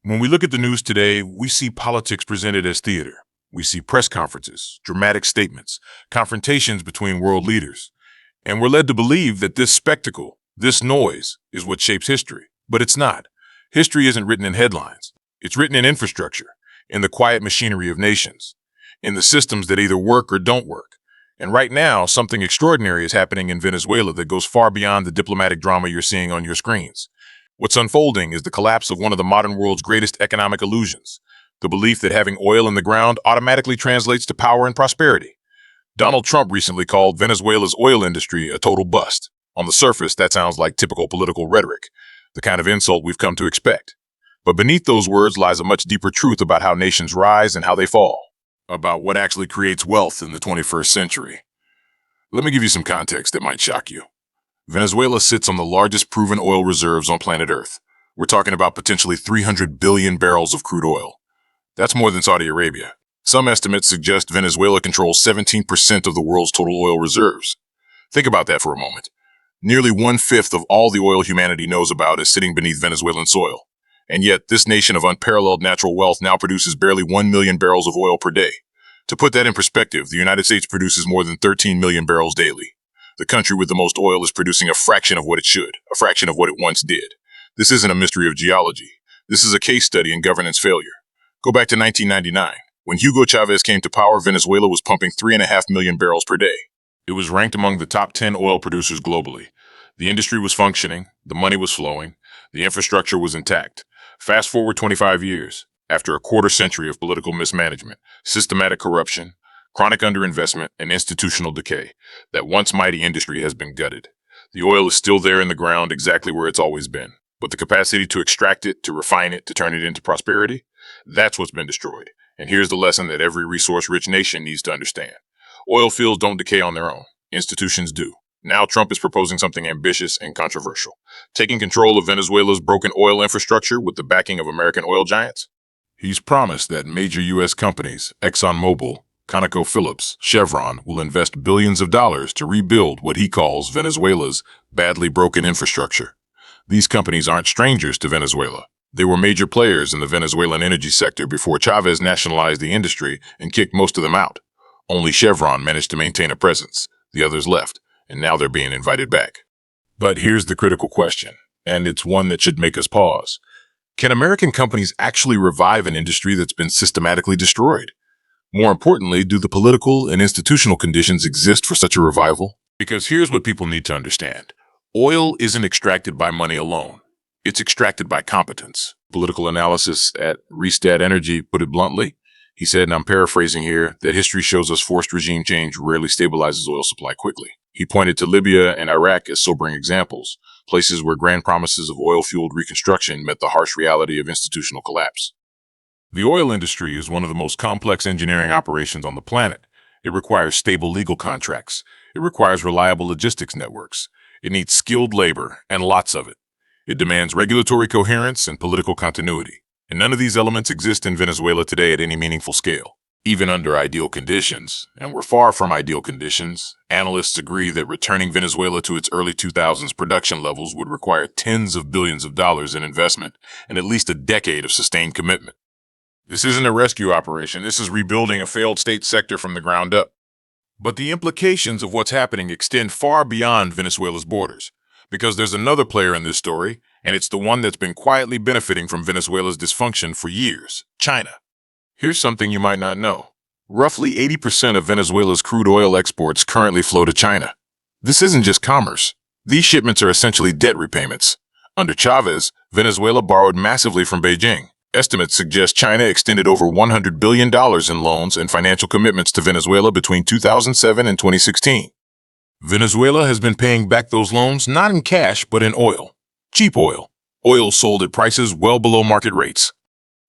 When we look at the news today, we see politics presented as theater. We see press conferences, dramatic statements, confrontations between world leaders. And we're led to believe that this spectacle, this noise, is what shapes history. But it's not. History isn't written in headlines. It's written in infrastructure, in the quiet machinery of nations, in the systems that either work or don't work. And right now, something extraordinary is happening in Venezuela that goes far beyond the diplomatic drama you're seeing on your screens. What's unfolding is the collapse of one of the modern world's greatest economic illusions, the belief that having oil in the ground automatically translates to power and prosperity. Donald Trump recently called Venezuela's oil industry a total bust. On the surface, that sounds like typical political rhetoric, the kind of insult we've come to expect. But beneath those words lies a much deeper truth about how nations rise and how they fall, about what actually creates wealth in the 21st century. Let me give you some context that might shock you. Venezuela sits on the largest proven oil reserves on planet Earth. We're talking about potentially 300 billion barrels of crude oil. That's more than Saudi Arabia. Some estimates suggest Venezuela controls 17% of the world's total oil reserves. Think about that for a moment. Nearly 1/5 of all the oil humanity knows about is sitting beneath Venezuelan soil. And yet, this nation of unparalleled natural wealth now produces barely 1 million barrels of oil per day. To put that in perspective, the United States produces more than 13 million barrels daily. The country with the most oil is producing a fraction of what it should, a fraction of what it once did. This isn't a mystery of geology. This is a case study in governance failure. Go back to 1999. When Hugo Chavez came to power, Venezuela was pumping 3.5 million barrels per day. It was ranked among the top 10 oil producers globally. The industry was functioning, the money was flowing, the infrastructure was intact. Fast forward 25 years, after a quarter century of political mismanagement, systematic corruption, chronic underinvestment, and institutional decay, that once mighty industry has been gutted. The oil is still there in the ground exactly where it's always been, but the capacity to extract it, to refine it, to turn it into prosperity, that's what's been destroyed. And here's the lesson that every resource-rich nation needs to understand. Oil fields don't decay on their own. Institutions do. Now Trump is proposing something ambitious and controversial, taking control of Venezuela's broken oil infrastructure with the backing of American oil giants. He's promised that major U.S. companies, ExxonMobil, ConocoPhillips, Chevron, will invest billions of dollars to rebuild what he calls Venezuela's badly broken infrastructure. These companies aren't strangers to Venezuela. They were major players in the Venezuelan energy sector before Chavez nationalized the industry and kicked most of them out. Only Chevron managed to maintain a presence. The others left, and now they're being invited back. But here's the critical question, and it's one that should make us pause. Can American companies actually revive an industry that's been systematically destroyed? More importantly, do the political and institutional conditions exist for such a revival? Because here's what people need to understand. Oil isn't extracted by money alone. It's extracted by competence. Political analysis at Rystad Energy put it bluntly. He said, and I'm paraphrasing here, that history shows us forced regime change rarely stabilizes oil supply quickly. He pointed to Libya and Iraq as sobering examples, places where grand promises of oil-fueled reconstruction met the harsh reality of institutional collapse. The oil industry is one of the most complex engineering operations on the planet. It requires stable legal contracts. It requires reliable logistics networks. It needs skilled labor, and lots of it. It demands regulatory coherence and political continuity. And none of these elements exist in Venezuela today at any meaningful scale. Even under ideal conditions, and we're far from ideal conditions, analysts agree that returning Venezuela to its early 2000s production levels would require tens of billions of dollars in investment and at least a decade of sustained commitment. This isn't a rescue operation. This is rebuilding a failed state sector from the ground up. But the implications of what's happening extend far beyond Venezuela's borders, because there's another player in this story, and it's the one that's been quietly benefiting from Venezuela's dysfunction for years: China. Here's something you might not know. Roughly 80% of Venezuela's crude oil exports currently flow to China. This isn't just commerce. These shipments are essentially debt repayments. Under Chavez, Venezuela borrowed massively from Beijing. Estimates suggest China extended over $100 billion in loans and financial commitments to Venezuela between 2007 and 2016. Venezuela has been paying back those loans not in cash, but in oil. Cheap oil. Oil sold at prices well below market rates.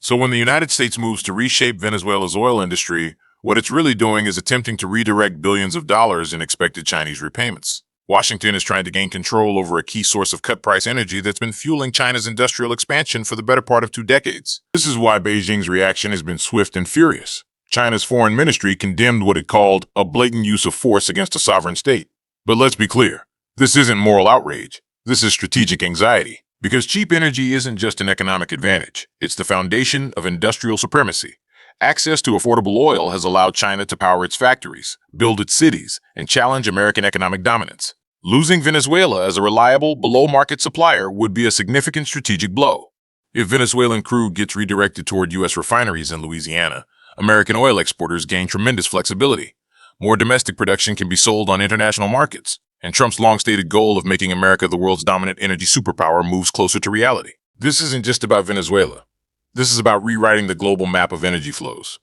So when the United States moves to reshape Venezuela's oil industry, what it's really doing is attempting to redirect billions of dollars in expected Chinese repayments. Washington is trying to gain control over a key source of cut-price energy that's been fueling China's industrial expansion for the better part of 2 decades. This is why Beijing's reaction has been swift and furious. China's foreign ministry condemned what it called a blatant use of force against a sovereign state. But let's be clear, this isn't moral outrage. This is strategic anxiety. Because cheap energy isn't just an economic advantage, it's the foundation of industrial supremacy. Access to affordable oil has allowed China to power its factories, build its cities, and challenge American economic dominance. Losing Venezuela as a reliable, below-market supplier would be a significant strategic blow. If Venezuelan crude gets redirected toward U.S. refineries in Louisiana, American oil exporters gain tremendous flexibility. More domestic production can be sold on international markets, and Trump's long-stated goal of making America the world's dominant energy superpower moves closer to reality. This isn't just about Venezuela. This is about rewriting the global map of energy flows.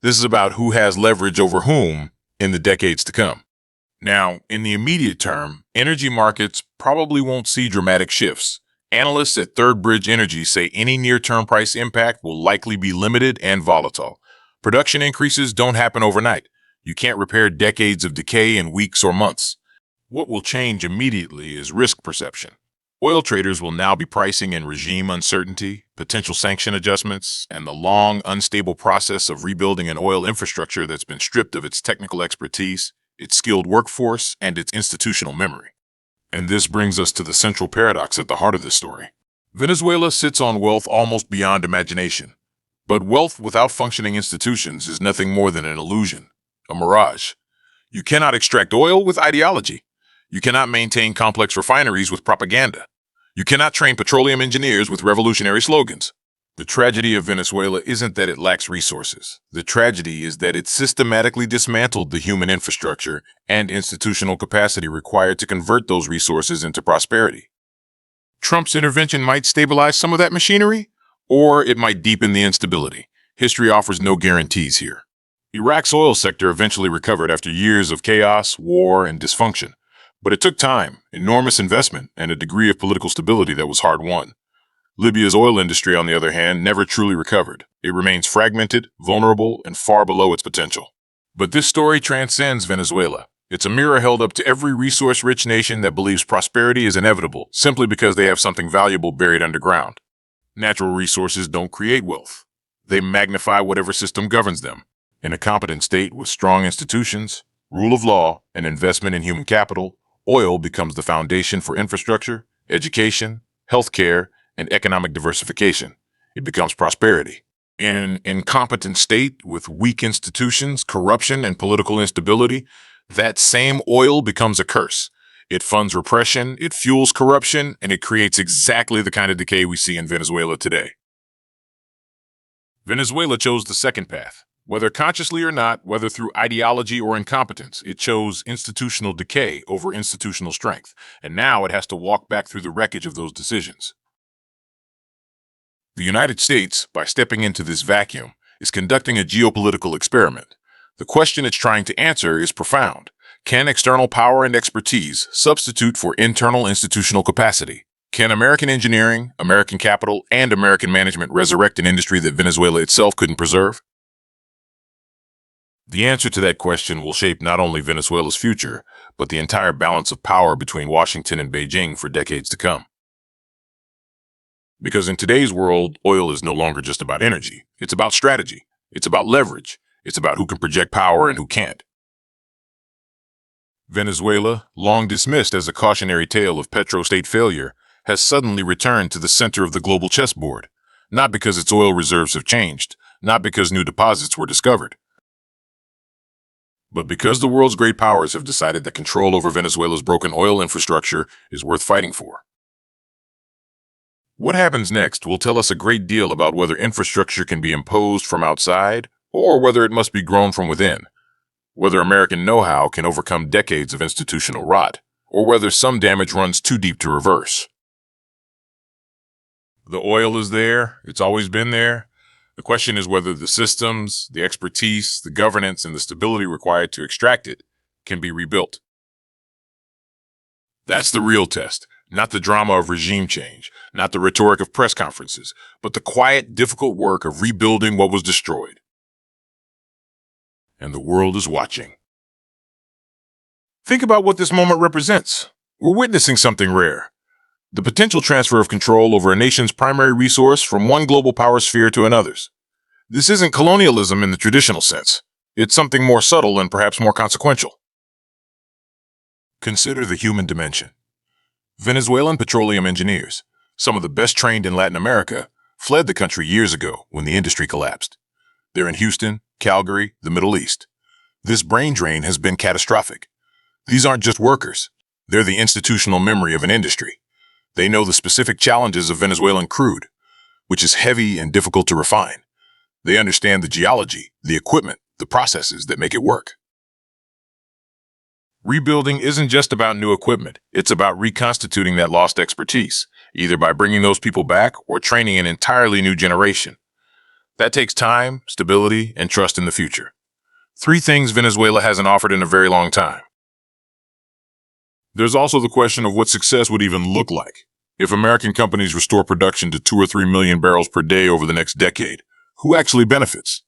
This is about who has leverage over whom in the decades to come. Now, in the immediate term, energy markets probably won't see dramatic shifts. Analysts at Third Bridge Energy say any near-term price impact will likely be limited and volatile. Production increases don't happen overnight. You can't repair decades of decay in weeks or months. What will change immediately is risk perception. Oil traders will now be pricing in regime uncertainty, potential sanction adjustments, and the long, unstable process of rebuilding an oil infrastructure that's been stripped of its technical expertise, its skilled workforce, and its institutional memory. And this brings us to the central paradox at the heart of this story. Venezuela sits on wealth almost beyond imagination. But wealth without functioning institutions is nothing more than an illusion, a mirage. You cannot extract oil with ideology. You cannot maintain complex refineries with propaganda. You cannot train petroleum engineers with revolutionary slogans. The tragedy of Venezuela isn't that it lacks resources. The tragedy is that it systematically dismantled the human infrastructure and institutional capacity required to convert those resources into prosperity. Trump's intervention might stabilize some of that machinery, or it might deepen the instability. History offers no guarantees here. Iraq's oil sector eventually recovered after years of chaos, war, and dysfunction. But it took time, enormous investment, and a degree of political stability that was hard-won. Libya's oil industry, on the other hand, never truly recovered. It remains fragmented, vulnerable, and far below its potential. But this story transcends Venezuela. It's a mirror held up to every resource-rich nation that believes prosperity is inevitable simply because they have something valuable buried underground. Natural resources don't create wealth. They magnify whatever system governs them. In a competent state with strong institutions, rule of law, and investment in human capital, oil becomes the foundation for infrastructure, education, healthcare, and economic diversification. It becomes prosperity. In an incompetent state with weak institutions, corruption, and political instability, that same oil becomes a curse. It funds repression, it fuels corruption, and it creates exactly the kind of decay we see in Venezuela today. Venezuela chose the second path. Whether consciously or not, whether through ideology or incompetence, it chose institutional decay over institutional strength, and now it has to walk back through the wreckage of those decisions. The United States, by stepping into this vacuum, is conducting a geopolitical experiment. The question it's trying to answer is profound. Can external power and expertise substitute for internal institutional capacity? Can American engineering, American capital, and American management resurrect an industry that Venezuela itself couldn't preserve? The answer to that question will shape not only Venezuela's future, but the entire balance of power between Washington and Beijing for decades to come. Because in today's world, oil is no longer just about energy. It's about strategy. It's about leverage. It's about who can project power and who can't. Venezuela, long dismissed as a cautionary tale of petrostate failure, has suddenly returned to the center of the global chessboard. Not because its oil reserves have changed, not because new deposits were discovered, but because the world's great powers have decided that control over Venezuela's broken oil infrastructure is worth fighting for. What happens next will tell us a great deal about whether infrastructure can be imposed from outside or whether it must be grown from within, whether American know-how can overcome decades of institutional rot, or whether some damage runs too deep to reverse. The oil is there, it's always been there. The question is whether the systems, the expertise, the governance, and the stability required to extract it can be rebuilt. That's the real test, not the drama of regime change, not the rhetoric of press conferences, but the quiet, difficult work of rebuilding what was destroyed. And the world is watching. Think about what this moment represents. We're witnessing something rare. The potential transfer of control over a nation's primary resource from one global power sphere to another's. This isn't colonialism in the traditional sense. It's something more subtle and perhaps more consequential. Consider the human dimension. Venezuelan petroleum engineers, Some of the best trained in Latin America fled the country years ago when the industry collapsed. They're in Houston, Calgary, the Middle East. This brain drain has been catastrophic. These aren't just workers. They're the institutional memory of an industry. They know the specific challenges of Venezuelan crude, which is heavy and difficult to refine. They understand the geology, the equipment, the processes that make it work. Rebuilding isn't just about new equipment. It's about reconstituting that lost expertise, either by bringing those people back or training an entirely new generation. That takes time, stability, and trust in the future. 3 things Venezuela hasn't offered in a very long time. There's also the question of what success would even look like. If American companies restore production to 2 or 3 million barrels per day over the next decade, who actually benefits?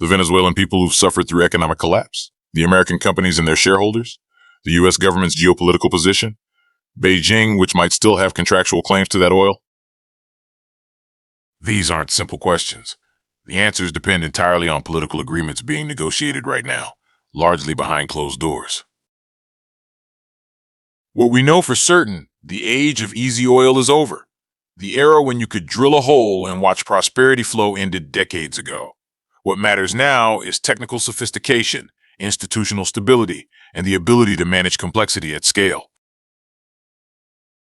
The Venezuelan people who've suffered through economic collapse? The American companies and their shareholders? The U.S. government's geopolitical position? Beijing, which might still have contractual claims to that oil? These aren't simple questions. The answers depend entirely on political agreements being negotiated right now, largely behind closed doors. What we know for certain, the age of easy oil is over. The era when you could drill a hole and watch prosperity flow ended decades ago. What matters now is technical sophistication, institutional stability, and the ability to manage complexity at scale.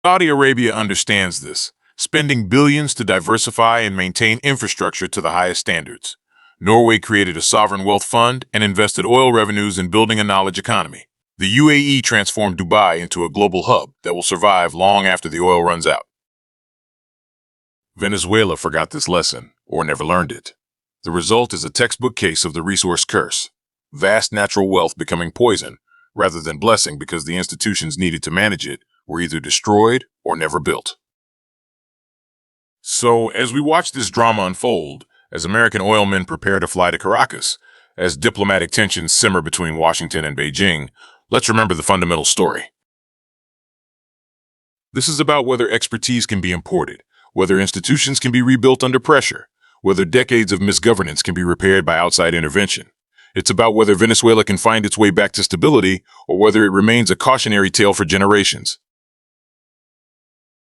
Saudi Arabia understands this, spending billions to diversify and maintain infrastructure to the highest standards. Norway created a sovereign wealth fund and invested oil revenues in building a knowledge economy. The UAE transformed Dubai into a global hub that will survive long after the oil runs out. Venezuela forgot this lesson, or never learned it. The result is a textbook case of the resource curse. Vast natural wealth becoming poison, rather than blessing because the institutions needed to manage it were either destroyed or never built. So, as we watch this drama unfold, as American oilmen prepare to fly to Caracas, as diplomatic tensions simmer between Washington and Beijing, let's remember the fundamental story. This is about whether expertise can be imported, whether institutions can be rebuilt under pressure, whether decades of misgovernance can be repaired by outside intervention. It's about whether Venezuela can find its way back to stability or whether it remains a cautionary tale for generations.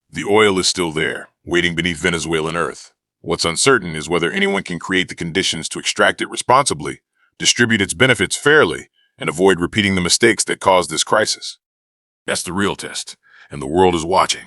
The oil is still there, waiting beneath Venezuelan earth. What's uncertain is whether anyone can create the conditions to extract it responsibly, distribute its benefits fairly, and avoid repeating the mistakes that caused this crisis. That's the real test, and the world is watching.